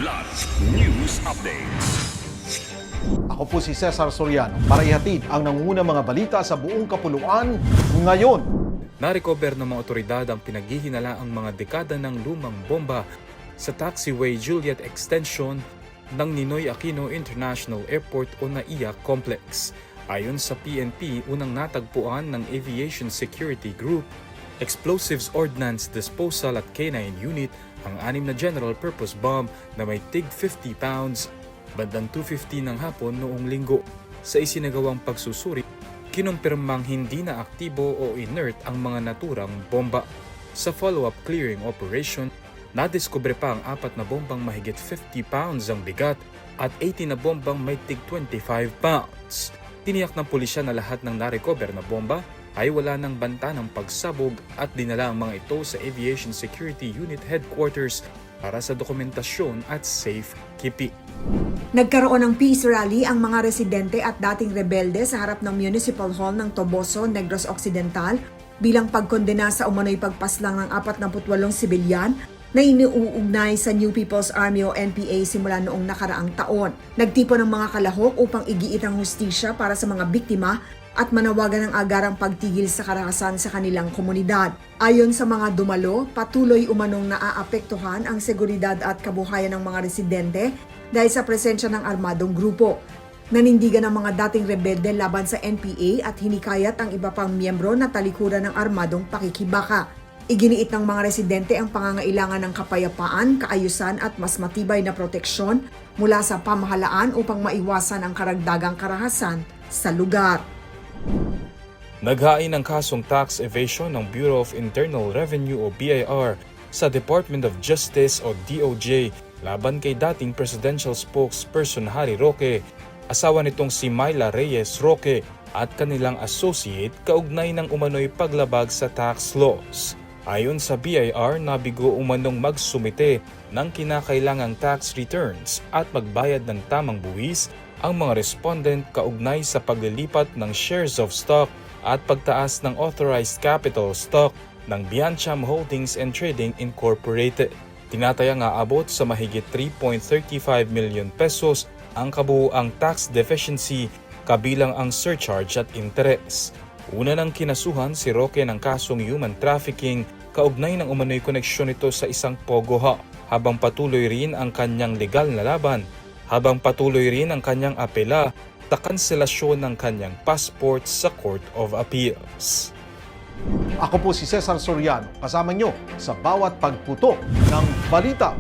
Plus News Updates. Ako po si Cesar Soriano para ihatid ang nangungunang mga balita sa buong kapuluan ngayon. Na-recover ng mga otoridad ang pinaghihinalaang mga dekada ng lumang bomba sa taxiway Juliet Extension ng Ninoy Aquino International Airport o NAIA Complex. Ayon sa PNP, unang natagpuan ng Aviation Security Group, Explosives Ordnance Disposal at K9 Unit ang 6 na general purpose bomb na may tig 50 pounds bandang 2:50 ng hapon noong linggo. Sa isinagawang pagsusuri, kinumpirmang hindi na aktibo o inert ang mga naturang bomba. Sa follow-up clearing operation, nadiskubre pa ang 4 na bombang mahigit 50 pounds ang bigat at 80 na bombang may tig 25 pounds. Tiniyak ng pulisya na lahat ng narecover na bomba ay wala ng banta ng pagsabog at dinala ang mga ito sa Aviation Security Unit Headquarters para sa dokumentasyon at safe keeping. Nagkaroon ng peace rally ang mga residente at dating rebelde sa harap ng Municipal Hall ng Toboso, Negros Occidental bilang pagkondena sa umano'y pagpaslang ng 48 sibilyan na iniuugnay sa New People's Army o NPA simula noong nakaraang taon. Nagtipon ng mga kalahok upang igiit ang hustisya para sa mga biktima at manawagan ng agarang pagtigil sa karahasan sa kanilang komunidad. Ayon sa mga dumalo, patuloy umanong naaapektuhan ang seguridad at kabuhayan ng mga residente dahil sa presensya ng armadong grupo. Nanindigan ng mga dating rebelde laban sa NPA at hinikayat ang iba pang miyembro na talikuran ng armadong pakikibaka. Iginiit ng mga residente ang pangangailangan ng kapayapaan, kaayusan at mas matibay na proteksyon mula sa pamahalaan upang maiwasan ang karagdagang karahasan sa lugar. Naghain ng kasong tax evasion ng Bureau of Internal Revenue o BIR sa Department of Justice o DOJ laban kay dating presidential spokesperson Harry Roque, asawa nitong si Myla Reyes Roque at kanilang associate kaugnay ng umano'y paglabag sa tax laws. Ayon sa BIR, nabigo umanong magsumite ng kinakailangang tax returns at magbayad ng tamang buwis ang mga respondent kaugnay sa paglilipat ng shares of stock at pagtaas ng authorized capital stock ng Biancham Holdings and Trading Incorporated. Tinatayang aabot sa mahigit 3.35 million pesos ang kabuuang tax deficiency kabilang ang surcharge at interest. Una nang kinasuhan si Roque ng kasong human trafficking kaugnay ng umano'y koneksyon nito sa isang pogoha habang patuloy rin ang kanyang legal na laban, habang patuloy rin ang kanyang apela sa kanselasyon ng kanyang passport sa Court of Appeals. Ako po si Cesar Soriano, kasama nyo sa bawat pagputo ng balita.